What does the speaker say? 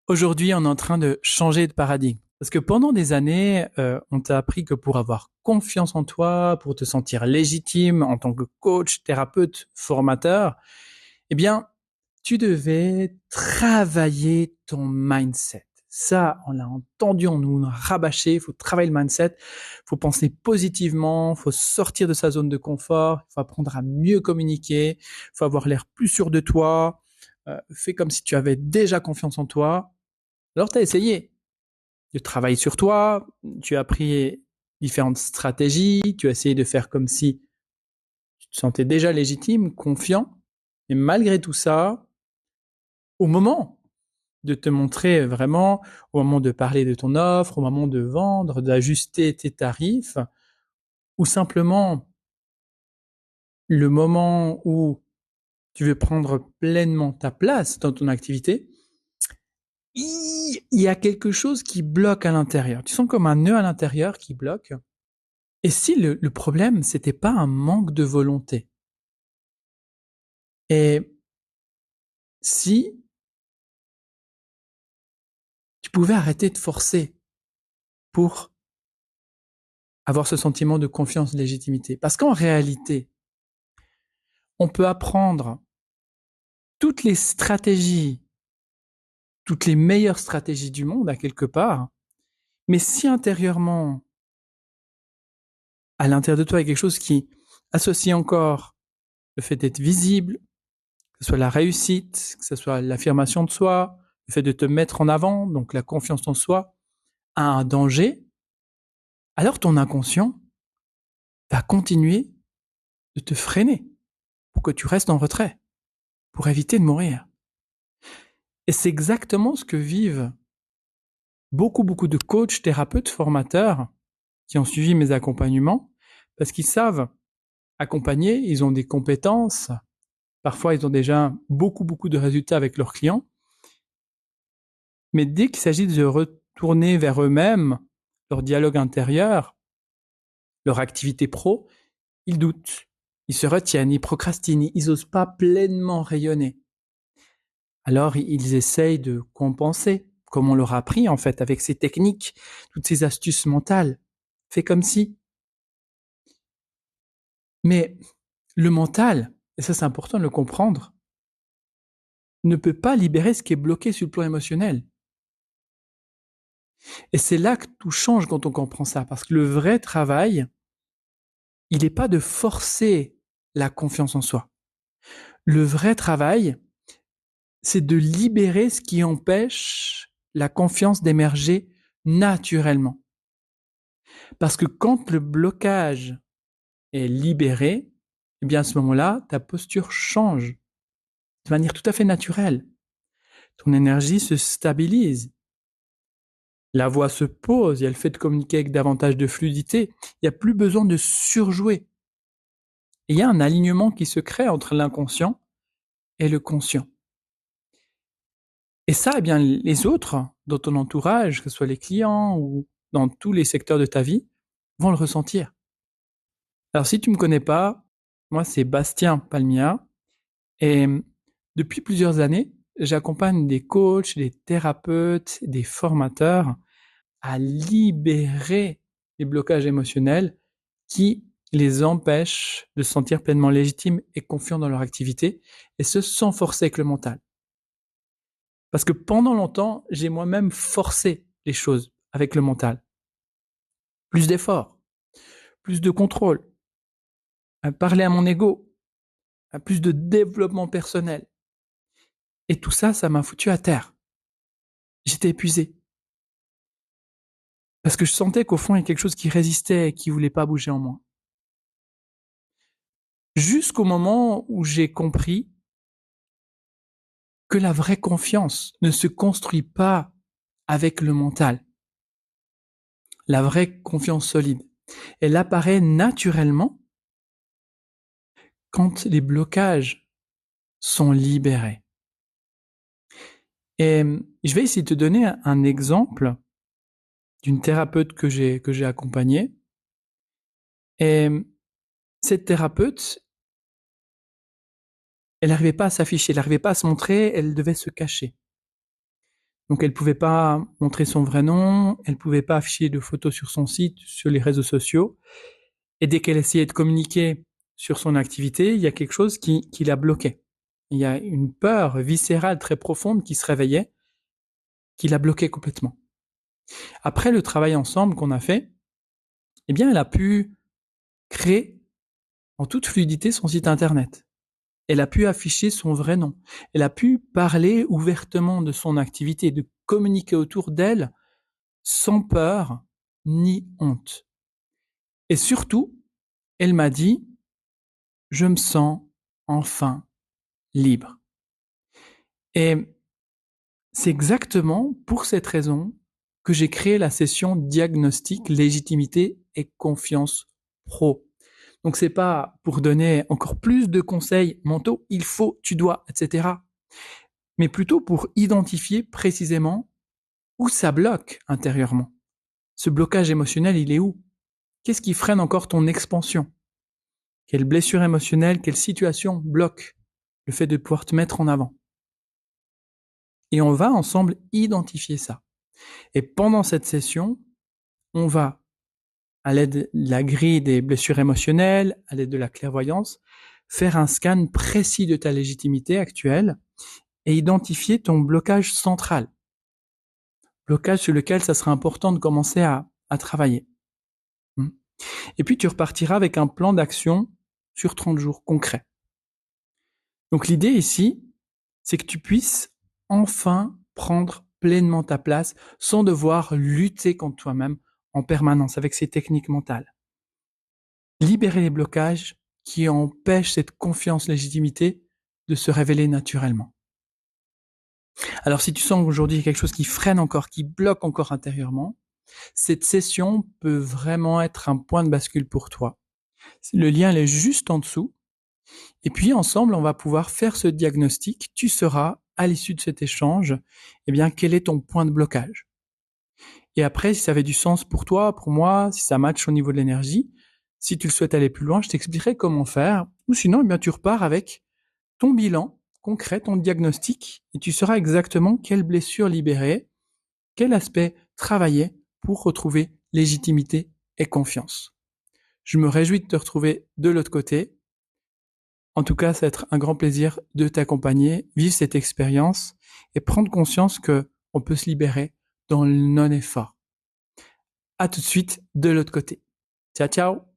Aujourd'hui, on est en train de changer de paradigme. Parce que pendant des années, on t'a appris que pour avoir confiance en toi, pour te sentir légitime en tant que coach, thérapeute, formateur, eh bien, tu devais travailler ton mindset. Ça, on l'a entendu, on nous a rabâché, il faut travailler le mindset, il faut penser positivement, il faut sortir de sa zone de confort, il faut apprendre à mieux communiquer, il faut avoir l'air plus sûr de toi, fais comme si tu avais déjà confiance en toi. Alors, tu as essayé de travailler sur toi, tu as appris différentes stratégies, tu as essayé de faire comme si tu te sentais déjà légitime, confiant, et malgré tout ça, au moment de te montrer vraiment, au moment de parler de ton offre, au moment de vendre, d'ajuster tes tarifs, ou simplement le moment où tu veux prendre pleinement ta place dans ton activité, il y a quelque chose qui bloque à l'intérieur. Tu sens comme un nœud à l'intérieur qui bloque. Et si le problème, c'était pas un manque de volonté? Et si tu pouvais arrêter de forcer pour avoir ce sentiment de confiance, de légitimité? Parce qu'en réalité, on peut apprendre toutes les stratégies, toutes les meilleures stratégies du monde à quelque part, mais si intérieurement, à l'intérieur de toi, il y a quelque chose qui associe encore le fait d'être visible, que ce soit la réussite, que ce soit l'affirmation de soi, le fait de te mettre en avant, donc la confiance en soi, à un danger, alors ton inconscient va continuer de te freiner pour que tu restes en retrait, pour éviter de mourir. Et c'est exactement ce que vivent beaucoup de coachs, thérapeutes, formateurs qui ont suivi mes accompagnements, parce qu'ils savent accompagner, ils ont des compétences, parfois ils ont déjà beaucoup de résultats avec leurs clients, mais dès qu'il s'agit de retourner vers eux-mêmes, leur dialogue intérieur, leur activité pro, ils doutent, ils se retiennent, ils procrastinent, ils n'osent pas pleinement rayonner. Alors ils essayent de compenser, comme on leur a appris en fait, avec ces techniques, toutes ces astuces mentales. Fais comme si. Mais le mental, et ça c'est important de le comprendre, ne peut pas libérer ce qui est bloqué sur le plan émotionnel. Et c'est là que tout change quand on comprend ça, parce que le vrai travail, il n'est pas de forcer la confiance en soi. Le vrai travail, c'est de libérer ce qui empêche la confiance d'émerger naturellement. Parce que quand le blocage est libéré, eh bien à ce moment-là, ta posture change de manière tout à fait naturelle. Ton énergie se stabilise. La voix se pose, il y a le fait de communiquer avec davantage de fluidité. Il n'y a plus besoin de surjouer. Et il y a un alignement qui se crée entre l'inconscient et le conscient. Et ça, eh bien, les autres dans ton entourage, que ce soit les clients ou dans tous les secteurs de ta vie, vont le ressentir. Alors, si tu ne me connais pas, moi, c'est Bastien Palmia. Et depuis plusieurs années, j'accompagne des coachs, des thérapeutes, des formateurs à libérer les blocages émotionnels qui les empêchent de se sentir pleinement légitimes et confiants dans leur activité, et ce sans forcer avec le mental. Parce que pendant longtemps, j'ai moi-même forcé les choses avec le mental. Plus d'efforts, plus de contrôle, parler à mon ego, plus de développement personnel. Et tout ça, ça m'a foutu à terre. J'étais épuisé. Parce que je sentais qu'au fond, il y a quelque chose qui résistait et qui voulait pas bouger en moi. Jusqu'au moment où j'ai compris que la vraie confiance ne se construit pas avec le mental. La vraie confiance solide, elle apparaît naturellement quand les blocages sont libérés. Et je vais essayer de te donner un exemple d'une thérapeute que j'ai accompagnée. Et cette thérapeute, elle n'arrivait pas à s'afficher, elle n'arrivait pas à se montrer, elle devait se cacher. Donc, elle pouvait pas montrer son vrai nom, elle pouvait pas afficher de photos sur son site, sur les réseaux sociaux. Et dès qu'elle essayait de communiquer sur son activité, il y a quelque chose qui la bloquait. Il y a une peur viscérale très profonde qui se réveillait, qui la bloquait complètement. Après le travail ensemble qu'on a fait, eh bien, elle a pu créer en toute fluidité son site internet. Elle a pu afficher son vrai nom. Elle a pu parler ouvertement de son activité, de communiquer autour d'elle sans peur ni honte. Et surtout, elle m'a dit, je me sens enfin libre. Et c'est exactement pour cette raison que j'ai créé la session diagnostic, légitimité et confiance pro. Donc c'est pas pour donner encore plus de conseils mentaux, il faut, tu dois, etc. Mais plutôt pour identifier précisément où ça bloque intérieurement. Ce blocage émotionnel, il est où? Qu'est-ce qui freine encore ton expansion? Quelle blessure émotionnelle, quelle situation bloque le fait de pouvoir te mettre en avant? Et on va ensemble identifier ça. Et pendant cette session, on va, à l'aide de la grille des blessures émotionnelles, à l'aide de la clairvoyance, faire un scan précis de ta légitimité actuelle et identifier ton blocage central. Blocage sur lequel ça sera important de commencer à travailler. Et puis tu repartiras avec un plan d'action sur 30 jours concret. Donc l'idée ici, c'est que tu puisses enfin prendre pleinement ta place sans devoir lutter contre toi-même en permanence avec ces techniques mentales. Libérer les blocages qui empêchent cette confiance, légitimité de se révéler naturellement. Alors si tu sens qu'aujourd'hui il y a quelque chose qui freine encore, qui bloque encore intérieurement, cette session peut vraiment être un point de bascule pour toi. Le lien est juste en dessous. Et puis ensemble, on va pouvoir faire ce diagnostic. Tu sauras, à l'issue de cet échange, eh bien, quel est ton point de blocage. Et après, si ça avait du sens pour toi, pour moi, si ça matche au niveau de l'énergie, si tu le souhaites aller plus loin, je t'expliquerai comment faire. Ou sinon, eh bien, tu repars avec ton bilan concret, ton diagnostic, et tu sauras exactement quelle blessure libérer, quel aspect travailler pour retrouver légitimité et confiance. Je me réjouis de te retrouver de l'autre côté. En tout cas, ça va être un grand plaisir de t'accompagner, vivre cette expérience et prendre conscience que on peut se libérer dans le non-effort. À tout de suite de l'autre côté. Ciao, ciao!